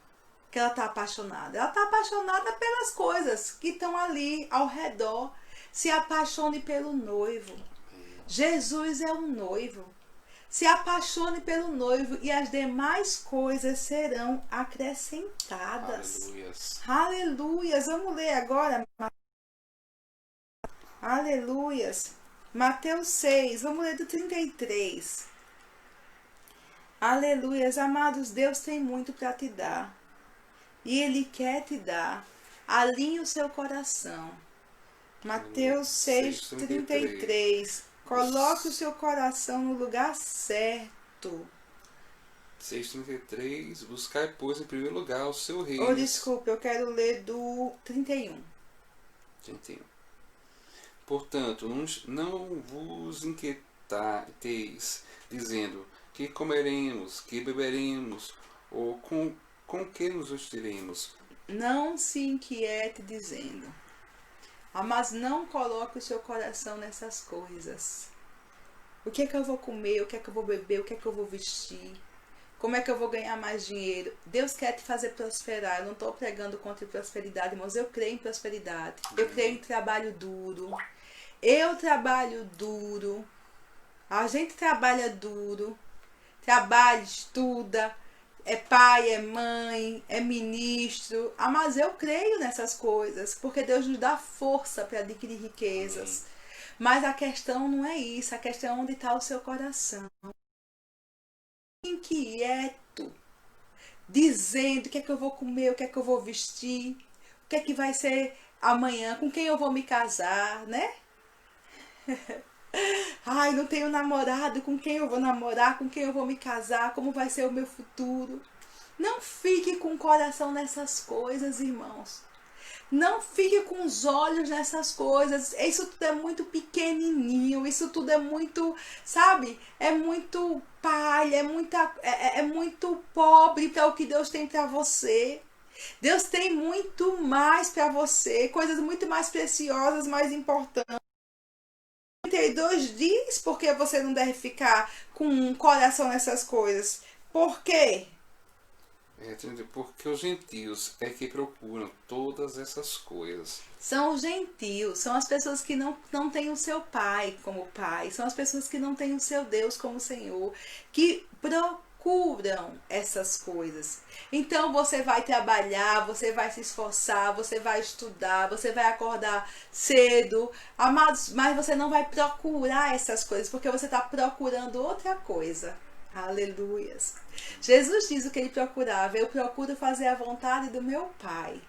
que ela está apaixonada. Ela está apaixonada pelas coisas que estão ali ao redor. Se apaixone pelo noivo. Jesus é um noivo. Se apaixone pelo noivo e as demais coisas serão acrescentadas.
Aleluias.
Aleluias. Vamos ler agora. Aleluias. Mateus 6, vamos ler do 33. Aleluias, amados, Deus tem muito para te dar. E Ele quer te dar. Alinhe o seu coração. Mateus 6, 33. Coloque o seu coração no lugar certo.
6,33. Buscai, pois, em primeiro lugar o seu reino.
Oh, desculpa, eu quero ler do 31.
31. Portanto, não vos inquieteis, dizendo, que comeremos, que beberemos, ou com que nos vestiremos.
Não se inquiete dizendo. Mas não coloque o seu coração nessas coisas. O que é que eu vou comer? O que é que eu vou beber? O que é que eu vou vestir? Como é que eu vou ganhar mais dinheiro? Deus quer te fazer prosperar. Eu não estou pregando contra a prosperidade, irmãos. Eu creio em prosperidade. Eu creio em trabalho duro. Eu trabalho duro. A gente trabalha duro. Trabalha, estuda. É pai, é mãe, é ministro. Mas eu creio nessas coisas. Porque Deus nos dá força para adquirir riquezas. Mas a questão não é isso. A questão é onde está o seu coração. Inquieto, dizendo o que é que eu vou comer, o que é que eu vou vestir, o que é que vai ser amanhã, com quem eu vou me casar, né? Ai, não tenho namorado, com quem eu vou namorar, com quem eu vou me casar, como vai ser o meu futuro. Não fique com o coração nessas coisas, irmãos. Não fique com os olhos nessas coisas. Isso tudo é muito pequenininho. Isso tudo é muito, sabe? É muito palha, é muito pobre para o que Deus tem para você. Deus tem muito mais para você. Coisas muito mais preciosas, mais importantes. 32 diz porque você não deve ficar com um coração nessas coisas. Por quê?
Porque os gentios é que procuram todas essas coisas.
São os gentios, são as pessoas que não têm o seu pai como pai, são as pessoas que não têm o seu Deus como Senhor, que procuram essas coisas. Então você vai trabalhar, você vai se esforçar, você vai estudar, você vai acordar cedo, amados, mas você não vai procurar essas coisas, porque você está procurando outra coisa. Aleluias. Jesus diz o que ele procurava. Eu procuro fazer a vontade do meu Pai.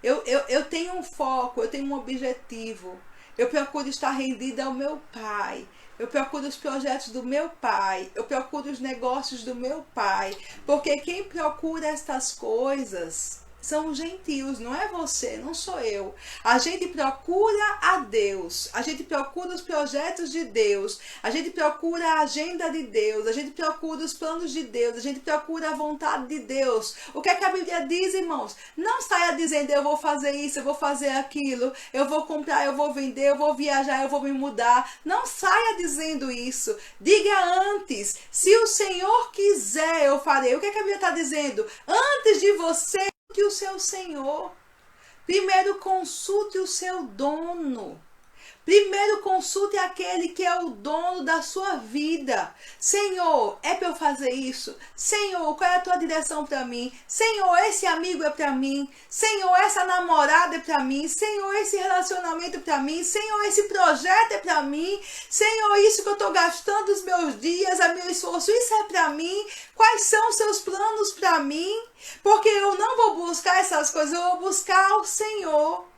Eu tenho um foco, eu tenho um objetivo. Eu procuro estar rendida ao meu Pai. Eu procuro os projetos do meu Pai. Eu procuro os negócios do meu Pai. Porque quem procura estas coisas são os gentios, não é você, não sou eu. A gente procura a Deus, a gente procura os projetos de Deus, a gente procura a agenda de Deus, a gente procura os planos de Deus, a gente procura a vontade de Deus. O que é que a Bíblia diz, irmãos? Não saia dizendo eu vou fazer isso, eu vou fazer aquilo, eu vou comprar, eu vou vender, eu vou viajar, eu vou me mudar. Não saia dizendo isso. Diga antes, se o Senhor quiser eu farei. O que é que a Bíblia está dizendo? Antes de você que o seu Senhor. Primeiro consulte o seu dono. Primeiro consulte aquele que é o dono da sua vida. Senhor, é para eu fazer isso? Senhor, qual é a tua direção para mim? Senhor, esse amigo é para mim? Senhor, essa namorada é para mim? Senhor, esse relacionamento é para mim? Senhor, esse projeto é para mim? Senhor, isso que eu estou gastando os meus dias, a meu esforço, isso é para mim? Quais são os seus planos para mim? Porque eu não vou buscar essas coisas, eu vou buscar o Senhor.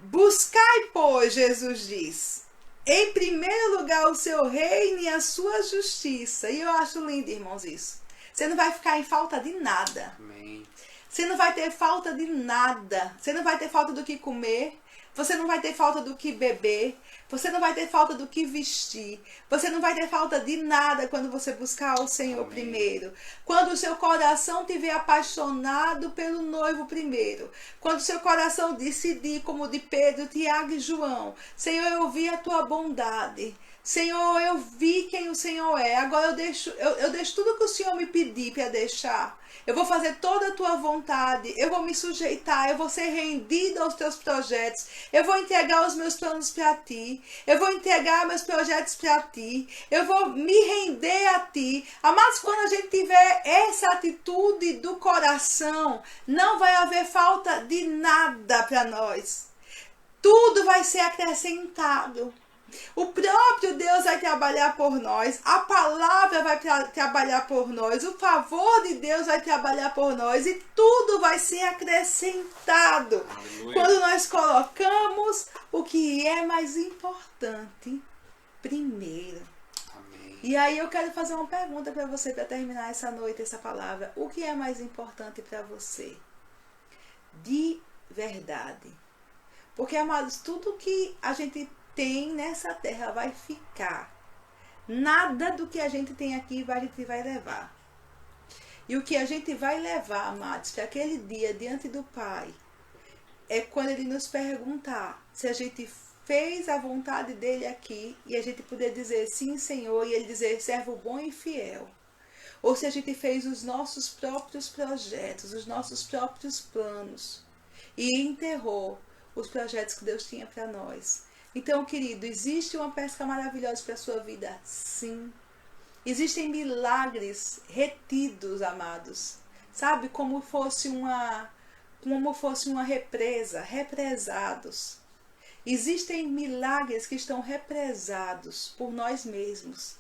Buscai, pois, Jesus diz, em primeiro lugar o seu reino e a sua justiça. E eu acho lindo, irmãos, isso. Você não vai ficar em falta de nada.
Amém.
Você não vai ter falta de nada. Você não vai ter falta do que comer. Você não vai ter falta do que beber. Você não vai ter falta do que vestir. Você não vai ter falta de nada quando você buscar o Senhor
Amém.
primeiro. Quando o seu coração estiver apaixonado pelo noivo primeiro. Quando o seu coração decidir, como de Pedro, Tiago e João. Senhor, eu vi a tua bondade. Senhor, eu vi quem o Senhor é. Agora eu deixo tudo que o Senhor me pedir para deixar. Eu vou fazer toda a tua vontade. Eu vou me sujeitar. Eu vou ser rendida aos teus projetos. Eu vou entregar os meus planos para ti. Eu vou entregar meus projetos para ti. Eu vou me render a ti. Amados, quando a gente tiver essa atitude do coração, não vai haver falta de nada para nós. Tudo vai ser acrescentado. O próprio Deus vai trabalhar por nós, a palavra vai trabalhar por nós, o favor de Deus vai trabalhar por nós e tudo vai ser acrescentado.
Aleluia.
Quando nós colocamos o que é mais importante primeiro.
Amém.
E aí eu quero fazer uma pergunta para você para terminar essa noite, essa palavra. O que é mais importante para você? De verdade. Porque, amados, tudo que a gente tem nessa terra vai ficar. Nada do que a gente tem aqui a gente vai levar. E o que a gente vai levar, amados, para aquele dia diante do Pai, é quando Ele nos perguntar se a gente fez a vontade dEle aqui e a gente poder dizer sim, Senhor, e Ele dizer servo bom e fiel. Ou se a gente fez os nossos próprios projetos, os nossos próprios planos e enterrou os projetos que Deus tinha para nós. Então, querido, existe uma pesca maravilhosa para a sua vida? Sim. Existem milagres retidos, amados. Sabe, como fosse uma represa, represados. Existem milagres que estão represados por nós mesmos,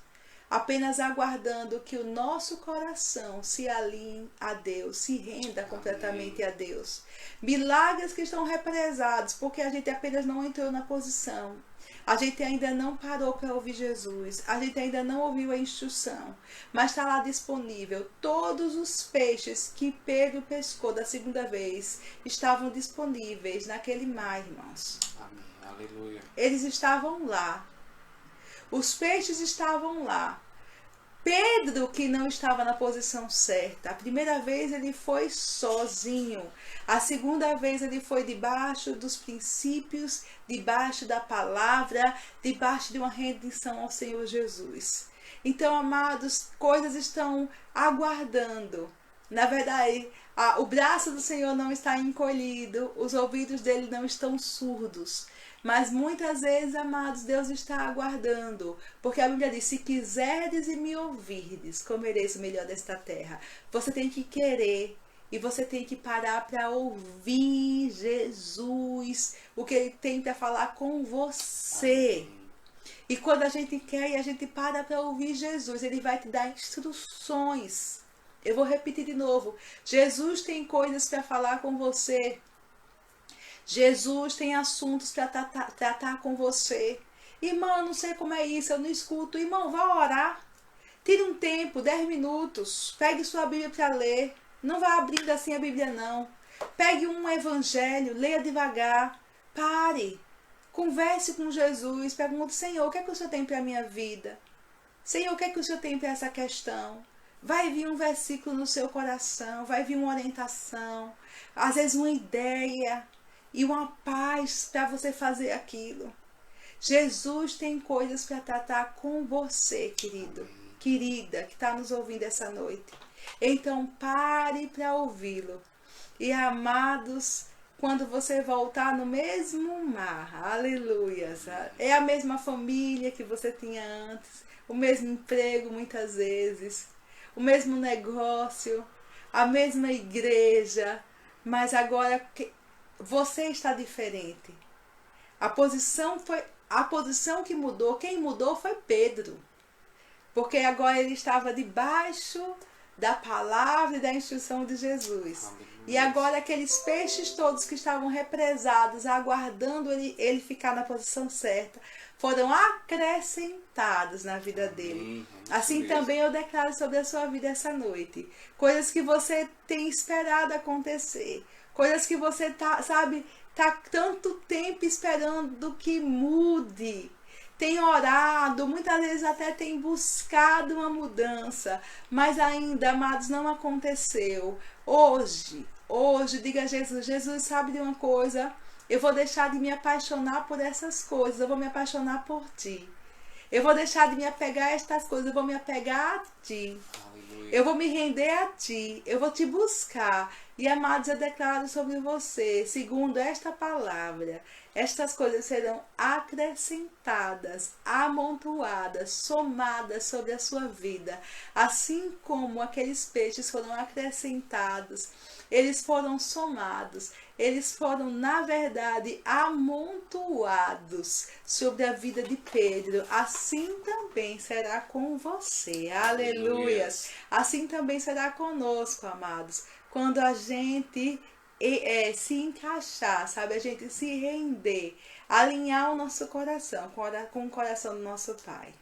apenas aguardando que o nosso coração se alinhe a Deus, se renda completamente a Deus. Milagres que estão represados porque a gente apenas não entrou na posição. A gente ainda não parou para ouvir Jesus. A gente ainda não ouviu a instrução. Mas está lá disponível. Todos os peixes que Pedro pescou da segunda vez estavam disponíveis naquele mar, irmãos.
Amém. Aleluia.
Eles estavam lá. Os peixes estavam lá. Pedro que não estava na posição certa. A primeira vez ele foi sozinho. A segunda vez ele foi debaixo dos princípios, debaixo da palavra, debaixo de uma rendição ao Senhor Jesus. Então, amados, coisas estão aguardando. Na verdade, o braço do Senhor não está encolhido, os ouvidos dele não estão surdos. Mas muitas vezes, amados, Deus está aguardando. Porque a Bíblia diz, se quiserdes e me ouvirdes, comereis o melhor desta terra. Você tem que querer e você tem que parar para ouvir Jesus. O que Ele tem para falar com você.
Amém.
E quando a gente quer e a gente para ouvir Jesus, Ele vai te dar instruções. Eu vou repetir de novo. Jesus tem coisas para falar com você. Jesus tem assuntos para tratar com você. Irmão, eu não sei como é isso, eu não escuto. Irmão, vá orar. Tire um tempo, 10 minutos. Pegue sua Bíblia para ler. Não vá abrindo assim a Bíblia, não. Pegue um evangelho, leia devagar, pare, converse com Jesus, pergunte, Senhor, o que é que o Senhor tem para a minha vida? Senhor, o que é que o Senhor tem para essa questão? Vai vir um versículo no seu coração, vai vir uma orientação, às vezes uma ideia e uma paz para você fazer aquilo. Jesus tem coisas para tratar com você, querido, querida, que está nos ouvindo essa noite. Então pare para ouvi-lo. E amados, quando você voltar no mesmo mar, aleluia, é a mesma família que você tinha antes, o mesmo emprego muitas vezes, o mesmo negócio, a mesma igreja, mas agora você está diferente. A posição que mudou, quem mudou foi Pedro, porque agora ele estava debaixo da palavra e da instrução de Jesus. E agora aqueles peixes todos que estavam represados, aguardando ele ficar na posição certa, foram acrescentados na vida dele. Assim também eu declaro sobre a sua vida essa noite. Coisas que você tem esperado acontecer. Coisas que você tá tanto tempo esperando que mude. Tem orado, muitas vezes até tem buscado uma mudança, mas ainda, amados, não aconteceu. Hoje, diga a Jesus, Jesus, sabe de uma coisa? Eu vou deixar de me apaixonar por essas coisas, eu vou me apaixonar por ti. Eu vou deixar de me apegar a estas coisas, eu vou me apegar a ti. Eu vou me render a ti, eu vou te buscar. E amados, eu declaro sobre você, segundo esta palavra, estas coisas serão acrescentadas, amontoadas, somadas sobre a sua vida. Assim como aqueles peixes foram acrescentados, eles foram somados, eles foram, na verdade, amontoados sobre a vida de Pedro. Assim também será com você. Aleluia! Assim também será conosco, amados. Quando a gente se encaixar, sabe? A gente se render, alinhar o nosso coração com o coração do nosso Pai.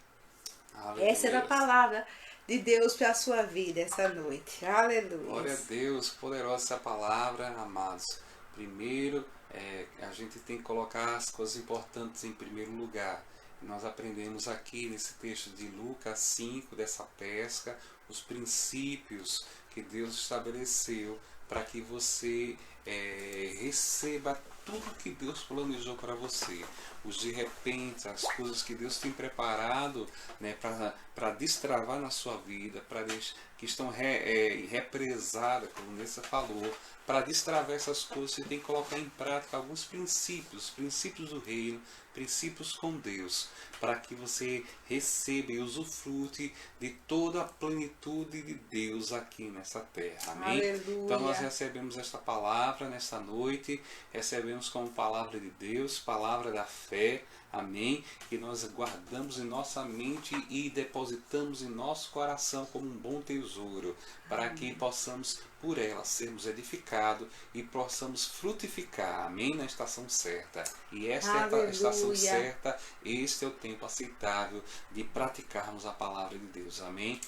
Aleluia. Essa era a palavra de Deus para a sua vida essa noite. Aleluia.
Glória a Deus, poderosa essa palavra, amados. Primeiro, a gente tem que colocar as coisas importantes em primeiro lugar. Nós aprendemos aqui nesse texto de Lucas 5, dessa pesca, os princípios que Deus estabeleceu para que você receba tudo que Deus planejou para você. Os de repente, as coisas que Deus tem preparado, né, para destravar na sua vida, que estão represadas, como Nessa falou. Para destravar essas coisas, você tem que colocar em prática alguns princípios do reino, princípios com Deus, para que você receba e usufrute de toda a plenitude de Deus aqui nessa terra. Amém?
Aleluia.
Então nós recebemos esta palavra nesta noite, recebemos como palavra de Deus, palavra da fé, amém? Que nós guardamos em nossa mente e depositamos em nosso coração como um bom tesouro, para que possamos por ela sermos edificados e possamos frutificar, amém? Na estação certa. E esta é a estação certa, este é o tempo aceitável de praticarmos a palavra de Deus, amém?